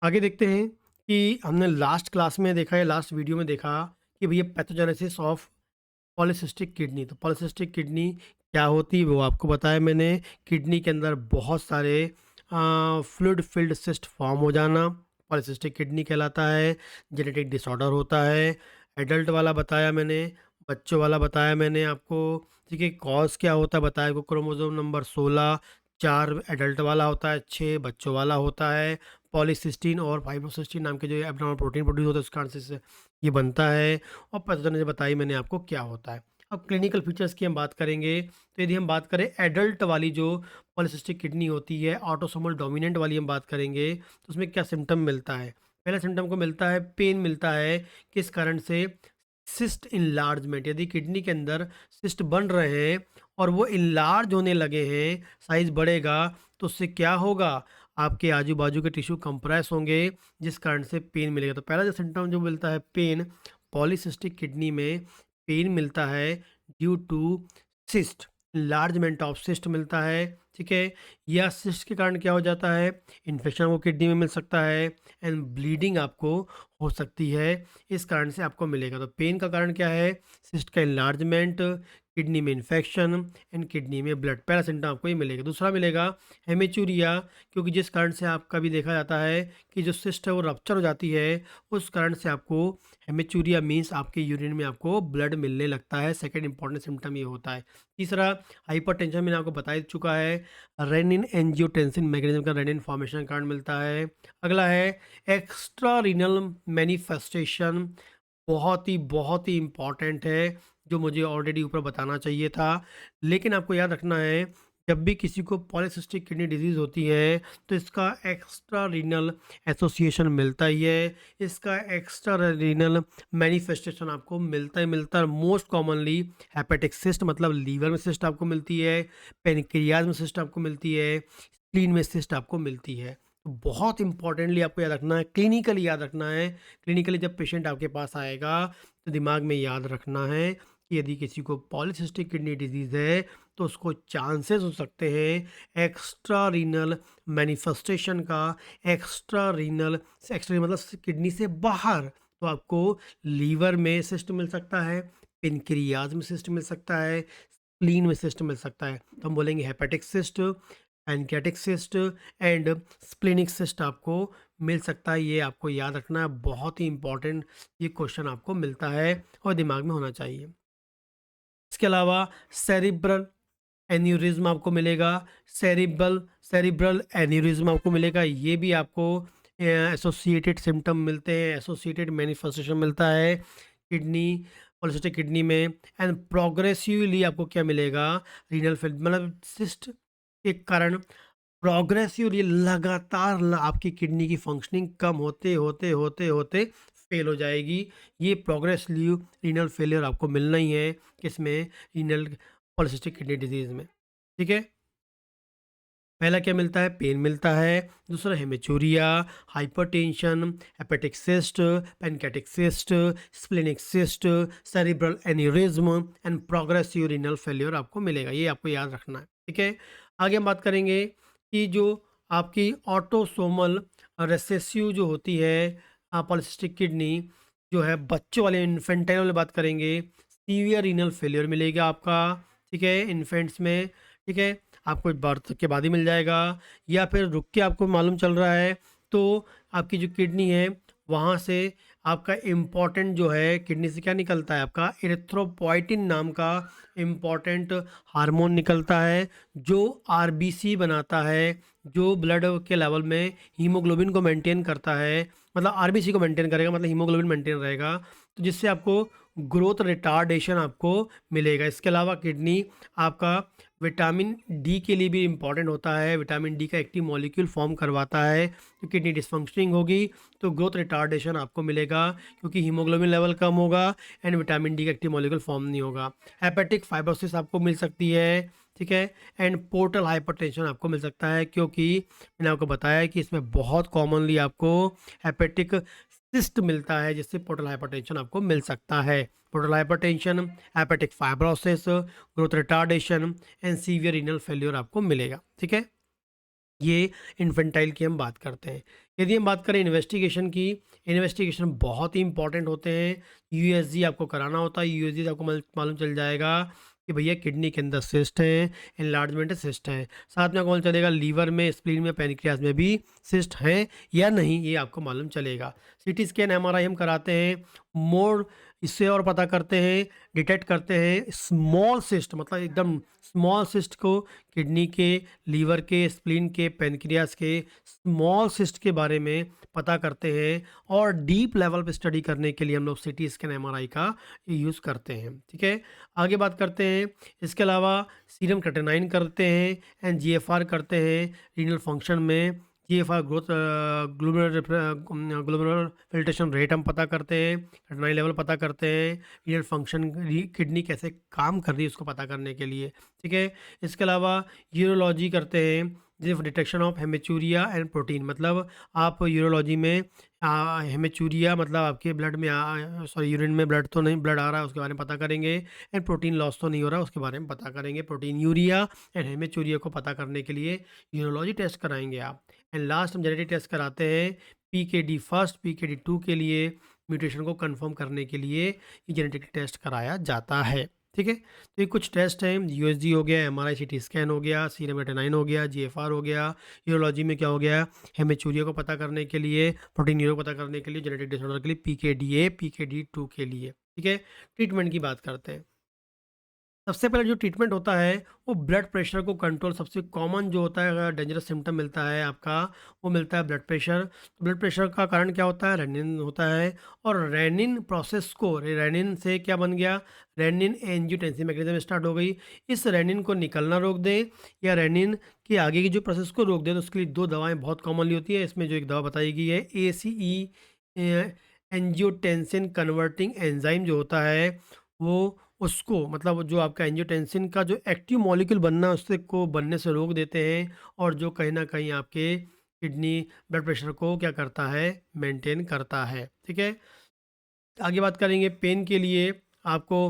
आगे देखते हैं कि हमने लास्ट क्लास में देखा है, लास्ट वीडियो में देखा कि भैया पैथोजेनेसिस ऑफ पॉलीसिस्टिक किडनी। तो पॉलीसिस्टिक किडनी क्या होती है वो आपको बताया मैंने। किडनी के अंदर बहुत सारे फ्लूइड फिल्ड सिस्ट फॉर्म हो जाना पॉलीसिस्टिक किडनी कहलाता है। जेनेटिक डिसऑर्डर होता है। एडल्ट वाला बताया मैंने, बच्चों वाला बताया मैंने आपको। ठीक है, कॉज क्या होता है बताया को, क्रोमोसोम नंबर 16 4 एडल्ट वाला होता है, 6 बच्चों वाला होता है। पॉलीसिस्टीन और फाइब्रोसिस्टीन नाम के जो एब्नॉर्मल प्रोटीन प्रोड्यूस होता है उसके कारण से ये बनता है। और पैथोजेनेसिस बताई मैंने आपको क्या होता है। अब क्लिनिकल फीचर्स की हम बात करेंगे, तो यदि हम बात करें एडल्ट वाली जो पॉलीसिस्टिक किडनी होती है, ऑटोसोमल डोमिनेंट वाली हम बात करेंगे, तो उसमें क्या सिम्टम मिलता है। पहला सिम्टम को मिलता है पेन मिलता है। किस कारण से? सिस्ट इनलार्जमेंट, यदि किडनी के अंदर सिस्ट बन रहे हैं और वो इनलार्ज होने लगे हैं, साइज बढ़ेगा, तो उससे क्या होगा, आपके आजू बाजू के टिश्यू कंप्रेस होंगे, जिस कारण से पेन मिलेगा। तो पहला जो सिम्टम जो मिलता है पेन, पॉलीसिस्टिक किडनी में पेन मिलता है due to cyst, largement of cyst मिलता है। ठीक है, या सिस्ट के कारण क्या हो जाता है, इन्फेक्शन वो किडनी में मिल सकता है एंड ब्लीडिंग आपको हो सकती है, इस कारण से आपको मिलेगा। तो पेन का कारण क्या है, सिस्ट का इन्लार्जमेंट, किडनी में इन्फेक्शन एंड किडनी में ब्लड। पहला सिम्टम आपको ये मिलेगा। दूसरा मिलेगा हेमेचूरिया, क्योंकि जिस कारण से आपका भी देखा जाता है कि जो सिस्ट है वो रप्चर हो जाती है, उस कारण से आपको हेमेचूरिया मीन्स आपके यूरिन में आपको ब्लड मिलने लगता है। सेकंड इंपॉर्टेंट सिम्टम ये होता है। तीसरा हाइपरटेंशन, मैंने आपको बता ही चुका है, रेनिन एंजियोटेंसिन मैकेनिज्म का रेनिन फॉर्मेशन कारण मिलता है। अगला है एक्स्ट्रा रीनल मैनिफेस्टेशन, बहुत ही इम्पॉर्टेंट है, जो मुझे ऑलरेडी ऊपर बताना चाहिए था। लेकिन आपको याद रखना है, जब भी किसी को पॉलीसिस्टिक किडनी डिजीज़ होती है तो इसका एक्स्ट्रा रीनल एसोसिएशन मिलता ही है, इसका एक्स्ट्रा रीनल मैनिफेस्टेशन आपको मिलता ही मिलता है। मोस्ट कॉमनली हेपेटिक सिस्ट, मतलब लीवर में सिस्ट आपको मिलती है, पेनक्रियाज में सिस्ट आपको मिलती है, स्प्लीन में सिस्ट आपको मिलती है। तो बहुत इंपॉर्टेंटली आपको याद रखना है, क्लिनिकली याद रखना है। क्लिनिकली जब पेशेंट आपके पास आएगा तो दिमाग में याद रखना है कि यदि किसी को पॉलीसिस्टिक किडनी डिजीज़ है तो उसको चांसेस हो सकते हैं एक्स्ट्रा रीनल मैनिफेस्टेशन का। एक्स्ट्रा मतलब किडनी से बाहर, तो आपको लीवर में सिस्ट मिल सकता है, पेनक्रियाज में सिस्ट मिल सकता है, स्प्लीन में सिस्ट मिल सकता है। तो हम बोलेंगे hepatic cyst, pancreatic cyst and splenic cyst आपको मिल सकता है। ये आपको याद रखना है, बहुत ही इंपॉर्टेंट ये क्वेश्चन आपको मिलता है और दिमाग में होना चाहिए। इसके अलावा सेरिब्रल एन्यूरिज्म आपको मिलेगा, सेरिब्रल एन्यूरिज्म आपको मिलेगा। ये भी आपको एसोसिएटेड सिम्टम मिलते हैं, एसोसिएटेड मैनिफेस्टेशन मिलता है किडनी पॉलीसिस्टिक किडनी में। एंड प्रोग्रेसिवली आपको क्या मिलेगा, रीनल फेल, मतलब सिस्ट के कारण प्रोग्रेसिवली लगातार आपकी किडनी की फंक्शनिंग कम होते होते होते होते फेल हो जाएगी। ये प्रोग्रेसिव रीनल फेलियर आपको मिलना ही है, किसमें, रीनल पॉलीसिस्टिक किडनी डिजीज़ में। ठीक है, पहला क्या मिलता है, पेन मिलता है। दूसरा haematuria, hypertension, hepatic cyst, pancreatic cyst, splenic cyst, cerebral aneurysm and progressive renal failure आपको मिलेगा। ये आपको याद रखना है। ठीक है, आगे हम बात करेंगे कि जो आपकी ऑटोसोमल रिसेसिव जो होती है पॉलीसिस्टिक किडनी, जो है बच्चों वाले इन्फेंटाइल वाले बात करेंगे, सीवियर रीनल फेलियर मिलेगा आपका। ठीक है, इन्फेंट्स में। ठीक है, आपको बर्थ के बाद ही मिल जाएगा, या फिर रुक के आपको मालूम चल रहा है तो आपकी जो किडनी है वहाँ से आपका इम्पॉर्टेंट जो है किडनी से क्या निकलता है, आपका इरिथ्रोपोइटिन नाम का इम्पॉर्टेंट हार्मोन निकलता है, जो आरबीसी बनाता है, जो ब्लड के लेवल में हीमोग्लोबिन को मेंटेन करता है, मतलब आरबीसी को मेंटेन करेगा, मतलब हीमोग्लोबिन मेंटेन रहेगा, तो जिससे आपको ग्रोथ रिटार्डेशन आपको मिलेगा। इसके अलावा किडनी आपका विटामिन डी के लिए भी इम्पॉर्टेंट होता है, विटामिन डी का एक्टिव मॉलिक्यूल फॉर्म करवाता है। तो किडनी डिसफंक्शनिंग होगी तो ग्रोथ रिटार्डेशन आपको मिलेगा, क्योंकि हीमोग्लोबिन लेवल कम होगा एंड विटामिन डी का एक्टिव मॉलिक्यूल फॉर्म नहीं होगा। हेपेटिक फाइब्रोसिस आपको मिल सकती है। ठीक है, एंड पोर्टल हाइपरटेंशन आपको मिल सकता है, क्योंकि मैंने आपको बताया कि इसमें बहुत कॉमनली आपको हेपेटिक सिस्ट मिलता है, जिससे पोर्टल हाइपरटेंशन आपको मिल सकता है। Portal hypertension, hepatic fibrosis, growth retardation and severe renal failure आपको मिलेगा। ठीक है, ये इन्फेंटाइल की हम बात करते हैं। यदि हम बात करें इन्वेस्टिगेशन की, इन्वेस्टिगेशन बहुत ही इंपॉर्टेंट होते हैं। यूएसजी आपको कराना होता है। यूएसजी से आपको मालूम चल जाएगा कि भैया किडनी के अंदर सिस्ट है, एनलार्जमेंट है, सिस्ट है। साथ में आपको मालूम चलेगा लीवर में, स्प्लीन में, पैनक्रियाज में भी सिस्ट है या नहीं, ये आपको मालूम चलेगा। सीटी स्कैन, एमआरआई हम कराते हैं। मोर इससे और पता करते हैं, डिटेक्ट करते हैं स्मॉल सिस्ट, मतलब एकदम स्मॉल सिस्ट को, किडनी के, लीवर के, स्प्लीन के, पैनक्रियाज के स्मॉल सिस्ट के बारे में पता करते हैं। और डीप लेवल पे स्टडी करने के लिए हम लोग सीटी स्कैन, एमआरआई का यूज़ करते हैं। ठीक है, आगे बात करते हैं। इसके अलावा सीरम क्रेटिनाइन करते हैं, एंड जीएफआर करते हैं रीनल फंक्शन में। GFR growth, glomerular filtration rate हम पता करते हैं, क्रेटिनाइन लेवल पता करते हैं, रीनल फंक्शन, किडनी कैसे काम कर रही है उसको पता करने के लिए। ठीक है, इसके अलावा यूरोलॉजी करते हैं, जैसे detection of haematuria and protein, मतलब आप यूरोलॉजी में हेमेचूरिया मतलब आपके ब्लड में सॉरी यूरिन में ब्लड तो नहीं, ब्लड आ रहा है उसके बारे में पता करेंगे, एंड प्रोटीन लॉस तो नहीं हो रहा उसके बारे में पता करेंगे। प्रोटीन यूरिया एंड हेमेचूरिया को पता करने के लिए यूरोलॉजी टेस्ट कराएंगे आप। एंड लास्ट हम जेनेटिक टेस्ट कराते हैं पीकेडी फर्स्ट, पीकेडी 2 के लिए म्यूटेशन को कंफर्म करने के लिए ये जेनेटिक टेस्ट कराया जाता है। ठीक है, तो ये कुछ टेस्ट हैं। यूएसजी हो गया, एमआरआई सीटी स्कैन हो गया, सीरम क्रेटिनाइन हो गया, जीएफआर हो गया। यूरोलॉजी में क्या हो गया, हेमेचूरिया को पता करने के लिए, प्रोटीन यूरो को पता करने के लिए, जेनेटिक डिसऑर्डर के लिए पीकेडीए, पीकेडी 2 के लिए। ठीक है, ट्रीटमेंट की बात करते हैं। सबसे पहले जो ट्रीटमेंट होता है वो ब्लड प्रेशर को कंट्रोल, सबसे कॉमन जो होता है अगर डेंजरस सिम्टम मिलता है आपका, वो मिलता है ब्लड प्रेशर। ब्लड प्रेशर का कारण क्या होता है, रेनिन होता है। और रेनिन प्रोसेस को, रेनिन से क्या बन गया, रेनिन एंजियोटेंसिन मैकेनिज्म स्टार्ट हो गई। इस रेनिन को निकलना रोक दें या रेनिन के आगे की जो प्रोसेस को रोक दें, तो उसके लिए दो दवाएं बहुत कॉमनली होती है। इसमें जो एक दवा बताई गई है ACE, एंजियोटेंसिन कन्वर्टिंग एंजाइम जो होता है वो, उसको मतलब जो आपका एंजियोटेंसिन का जो एक्टिव मॉलिक्यूल बनना है उससे को बनने से रोक देते हैं, और जो कहीं ना कहीं आपके किडनी ब्लड प्रेशर को क्या करता है, मेंटेन करता है। ठीक है, आगे बात करेंगे पेन के लिए। आपको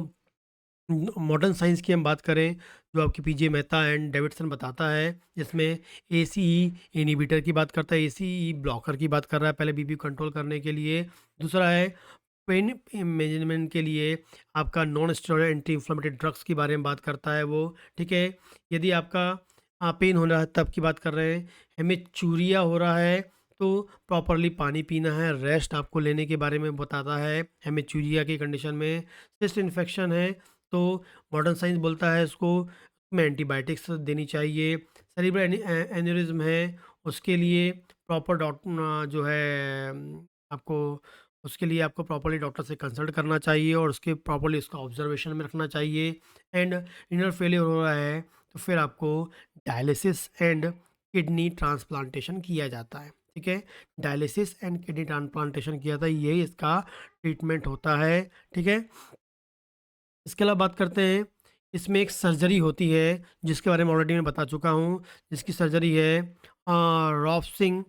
मॉडर्न साइंस की हम बात करें, जो आपकी पीजे मेहता एंड डेविडसन बताता है, जिसमें ACE इनहिबिटर की बात करता है, ACE ब्लॉकर की बात कर रहा है पहले बीपी कंट्रोल करने के लिए। दूसरा है पेन मैनेजमेंट के लिए आपका non steroid anti inflammatory drugs के बारे में बात करता है वो। ठीक है, यदि आपका पेन हो रहा है तब की बात कर रहे हैं। हमें चूरिया हो रहा है तो प्रॉपरली पानी पीना है, रेस्ट आपको लेने के बारे में बताता है हमें चूरिया की कंडीशन में। सिस्ट इन्फेक्शन है तो मॉडर्न साइंस बोलता है इसको में एंटीबायोटिक्स देनी चाहिए। सेरिब्रल एन्यूरिज्म है, उसके लिए प्रॉपर डॉक्टर जो है आपको, उसके लिए आपको प्रॉपर्ली डॉक्टर से कंसल्ट करना चाहिए और उसके प्रॉपर्ली उसका ऑब्जर्वेशन में रखना चाहिए। एंड रिनल फेलियर हो रहा है तो फिर आपको डायलिसिस एंड किडनी ट्रांसप्लांटेशन किया जाता है। ठीक है, डायलिसिस एंड किडनी ट्रांसप्लांटेशन किया जाता है, यही इसका ट्रीटमेंट होता है। ठीक है, इसके अलावा बात करते हैं, इसमें एक सर्जरी होती है जिसके बारे में ऑलरेडी मैं बता चुका हूँ, जिसकी सर्जरी है रॉपसिंग,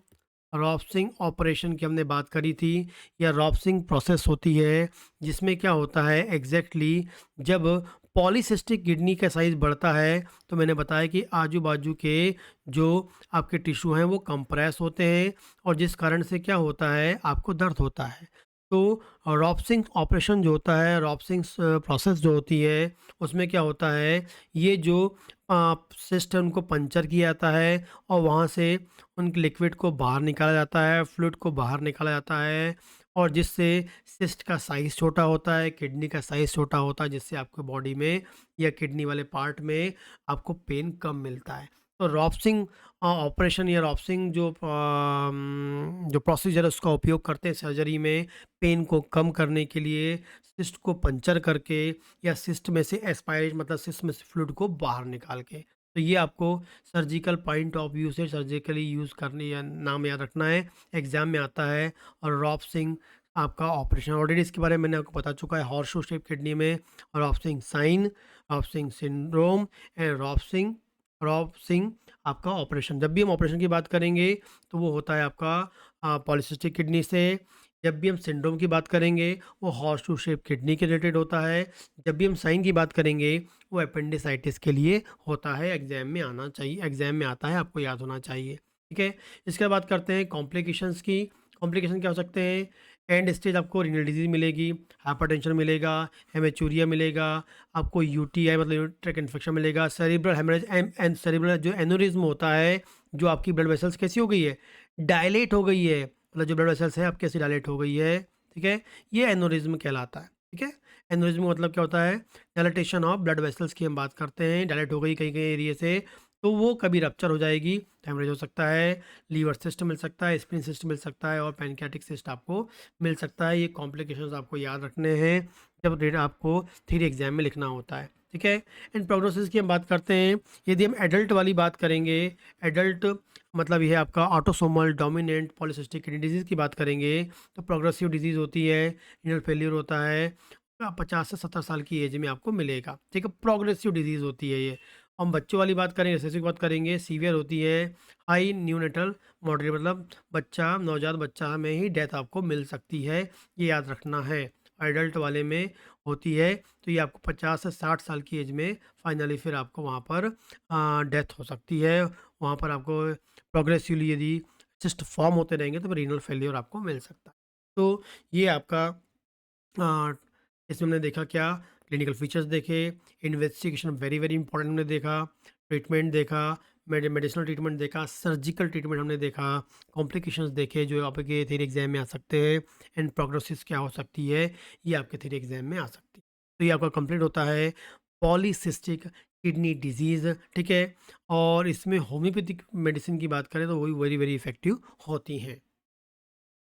रॉपसिंग ऑपरेशन की हमने बात करी थी, या रॉपसिंग प्रोसेस होती है, जिसमें क्या होता है एग्जैक्टली जब पॉलीसिस्टिक किडनी का साइज़ बढ़ता है, तो मैंने बताया कि आजू बाजू के जो आपके टिश्यू हैं वो कंप्रेस होते हैं, और जिस कारण से क्या होता है आपको दर्द होता है। तो रॉपसिंग ऑपरेशन जो होता है, रॉपसिंग प्रोसेस जो होती है, उसमें क्या होता है, ये जो सिस्ट है उनको पंचर किया जाता है और वहाँ से उन लिक्विड को बाहर निकाला जाता है, फ्लूइड को बाहर निकाला जाता है, और जिससे सिस्ट का साइज़ छोटा होता है, किडनी का साइज़ छोटा होता है, जिससे आपके बॉडी में या किडनी वाले पार्ट में आपको पेन कम मिलता है। तो रॉपसिंग ऑपरेशन या रॉपसिंग जो प्रोसीजर है उसका उपयोग करते हैं सर्जरी में, पेन को कम करने के लिए, सिस्ट को पंचर करके या सिस्ट में से एस्पायरेट मतलब सिस्ट में से फ्लूइड को बाहर निकाल के। तो ये आपको सर्जिकल पॉइंट ऑफ व्यू से सर्जिकली यूज़ करने या नाम याद रखना है, एग्ज़ाम में आता है। और रॉपसिंग आपका ऑपरेशन ऑलरेडी इसके बारे में मैंने आपको बता चुका है, हॉर्सशू शेप किडनी में रॉपसिंग साइन, रॉपसिंग सिंड्रोम एंड रॉपसिंग, रॉपसिंग आपका ऑपरेशन। जब भी हम ऑपरेशन की बात करेंगे तो वो होता है आपका पॉलीसिस्टिक किडनी से। जब भी हम सिंड्रोम की बात करेंगे वो हॉर्सशू शेप किडनी के रिलेटेड होता है। जब भी हम साइन की बात करेंगे वो अपेंडिसाइटिस के लिए होता है, एग्जाम में आना चाहिए, एग्जाम में आता है, आपको याद होना चाहिए। ठीक है। इसके बाद बात करते हैं कॉम्प्लिकेशंस की। कॉम्प्लिकेशन क्या हो सकते हैं? एंड स्टेज आपको रीनल डिजीज़ मिलेगी, हाइपरटेंशन मिलेगा, हेमेचूरिया मिलेगा, आपको यूटीआई मतलब यूरिनरी ट्रैक्ट इन्फेक्शन मिलेगा, सेरिब्रल हेमरेज एंड सेरिब्रल जो एन्युरिज्म होता है, जो आपकी ब्लड वेसल्स कैसी हो गई है? डायलेट हो गई है। मतलब जो ब्लड वेसल्स है आपकी ऐसी डायलेट हो गई है, ठीक है? ये एन्युरिज्म कहलाता है, ठीक है? एन्युरिज्म मतलब क्या होता है? डायलेटेशन ऑफ ब्लड वेसल्स की हम बात करते हैं। डायलेट हो गई कहीं-कहीं एरिया से, तो वो कभी रप्चर हो जाएगी, हेमरेज हो सकता है, लीवर सिस्ट मिल सकता है, स्प्लीन सिस्ट मिल सकता है और पैनक्रियाटिक सिस्ट आपको मिल सकता है। ये कॉम्प्लिकेशंस आपको याद रखने हैं जब डेट आपको थ्योरी एग्जाम में लिखना होता है, ठीक है। एंड प्रोग्नोसिस की हम बात करते हैं। यदि हम एडल्ट वाली बात करेंगे, एडल्ट मतलब यह आपका autosomal dominant polycystic kidney disease की बात करेंगे, तो प्रोग्रेसिव डिजीज़ होती है, रीनल फेलियर होता है, 50 से 70 साल की एज में आपको मिलेगा, ठीक है। प्रोग्रेसिव डिजीज़ होती है ये। हम बच्चों वाली बात करें, रिसेसिव की बात करेंगे, सीवियर होती है, हाई न्यूनेटल मॉडरेट मतलब बच्चा नवजात बच्चा में ही डेथ आपको मिल सकती है, ये याद रखना है। एडल्ट वाले में होती है तो ये आपको 50 से 60 साल की एज में फाइनली फिर आपको वहाँ पर डेथ हो सकती है। वहाँ पर आपको प्रोग्रेसिवली यदि सिस्ट फॉर्म होते रहेंगे तो रीनल फेलियर आपको मिल सकता है। तो ये आपका अ, इसमें हमने देखा क्या? क्लिनिकल फीचर्स देखे, इन्वेस्टिगेशन वेरी वेरी इंपॉर्टेंट हमने देखा, ट्रीटमेंट देखा, मेडिसिनल ट्रीटमेंट देखा, सर्जिकल ट्रीटमेंट हमने देखा, कॉम्प्लिकेशंस देखे जो आपके थ्योरी एग्जाम में आ सकते हैं, एंड प्रोग्नोसिस क्या हो सकती है, ये आपके थ्योरी एग्जाम में आ सकती है। तो ये आपका कंप्लीट होता है पॉलीसिस्टिक किडनी डिजीज़, ठीक है। और इसमें होम्योपैथिक मेडिसिन की बात करें तो वही वेरी वेरी इफेक्टिव होती हैं।